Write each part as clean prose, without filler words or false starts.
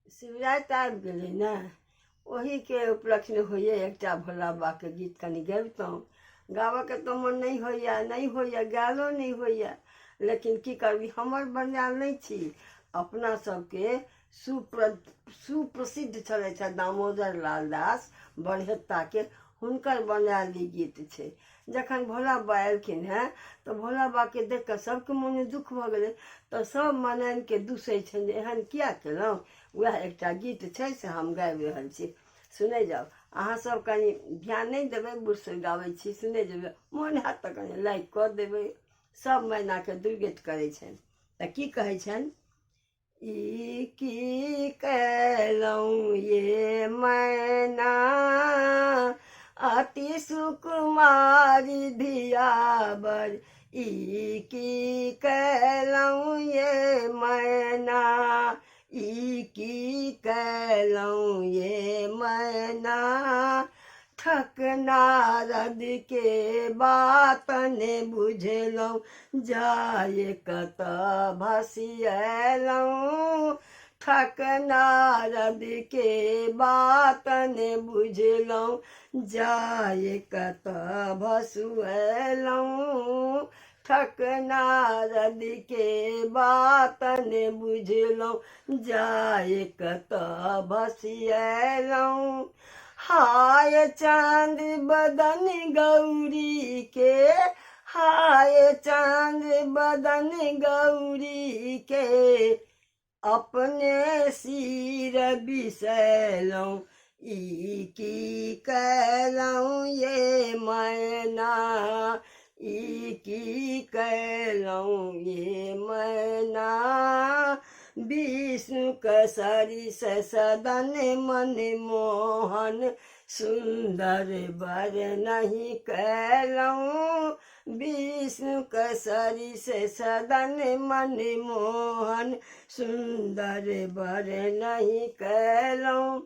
शिवराति आबि गेलै ने, ओहीके उपलक्ष्य होइए एकटा भोला बाबाके गीत कनि गबितहुँ। गाबऽके तऽ मोन नहि होइए, गायलो नहि होइए, लेकिन की करबी, हमर बनायल नहि छी। अपना सबके सुप्रसिद्ध छलै छथि दामोदर लाल दास बरहेत्ताके, हुनकर बनायल ई गीत छै। जखन भोला बाबा एलखिन हेँ तऽ भोला बाबाके देख कऽ सबके मोनमे दुख भऽ गेलै, तऽ सब मनाइनके दुसै छनि जे एहन किया केलहुँ। वएह एकटा गीत छै से हम गाबि रहल छी, सुनै जाउ। अहाँ सब कनि ध्यान नहीं देबै, बुढ़ सूढ़ गाबै छी, सुनै जेबै, मोन हैत तऽ कनि लाइक कऽ देबै। सब मैनाके दुर्गेत करै छनि तऽ की कहै छनि, ई की कैलहुँ ये मैना अति सुकुमारी धियाबर, ई की कैलहुँ ये मैना, ई की कैलहुँ ये मैना, ठक नारद के बात ने बुझलहुँ, जाय कतऽ भसियलहुँ, ठक नारद के बात ने बुझलहुँ, जाय कतऽ भसुएलहुँ, ठक नारद के बात ने बुझलहुँ, जाय कतऽ भसियलहुँ। हाय चाँद बदन गौरी के, हाय चाँद बदन गौरी के, अपने सिर बिसैलहुँ, ई की कैलहुँ ये मैना, ई की कैलहुँ ये मैना, विष्णु कसरी सदन मन मोहन, सुंदर बर नहीं कैलहुँ, विष्णु कसरी सदन मन मोहन, सुंदर बर नहीं कैलहुँ।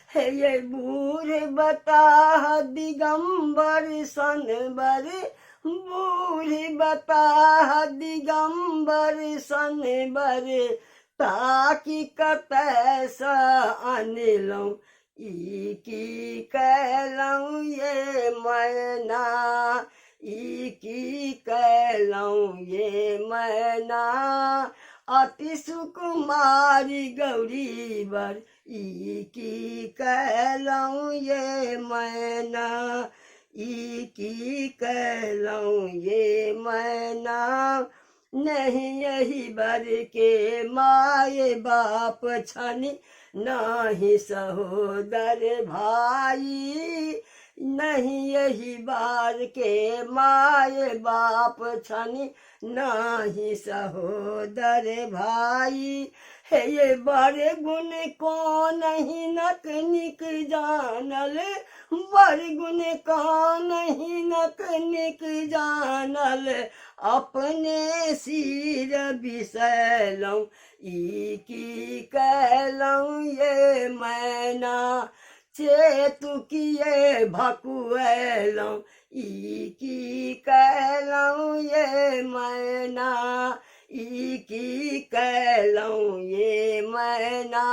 हे ये बूढ़ बताह दिगंबर सनबर, बूढ़ बताह दिगंबर सनबर, ताकि कतऽ सँ अनलहुँ, ई की कैलहुँ ये मैना, ई की कैलहुँ ये मैना, अति सुकुमारी गौरी बर, ई की कैलहुँ ये मैना, ई की कैलहुँ ये मैना, नहीं यही बर के माय बाप छनि, नहीं सहोदर भाई, नहीं यही बार के माय बाप छनि, नहीं सहोदर भाई, हे ये बड़े गुण को नहीं नक निक जानल, बड़ गुण को नहीं नक निक जानल, अपने सिर बिसैलहुँ, ई की कैलहुँ ये मैना, चेतुकिए भकुएलहुँ, ई की कैलहुँ ये मैना, ई की कैलहुँ ये मैना,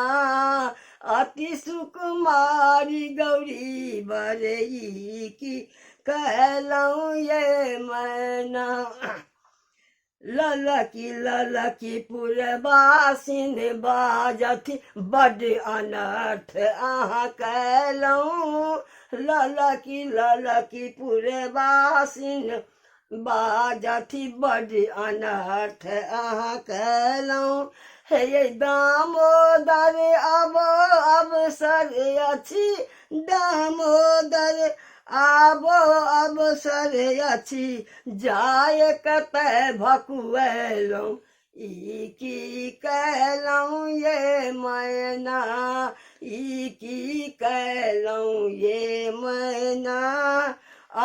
अति सुकुमारी गौरी बर, ई की कैलहुँ ये मैना। ललकी पुरवासिन बाजथि, बड्ड अनर्थ अहाँ कैलहुँ, ललकी पुरवासिन बाजथि, बड्ड अनर्थ अहाँ कैलहुँ। हे ये दामोदर अब अवसर अछि, दामोदर आबो अवसर अछि, जाय कतऽ भकुएलहुँ, ई की कैलहुँ ये मैना, ई की कैलहुँ ये मैना,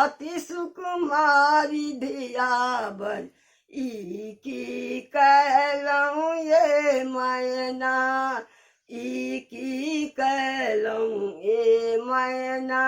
अति सुकुमारी धियाबर, ई की कैलहुँ ये मैना, ई की कैलहुँ ये मैना।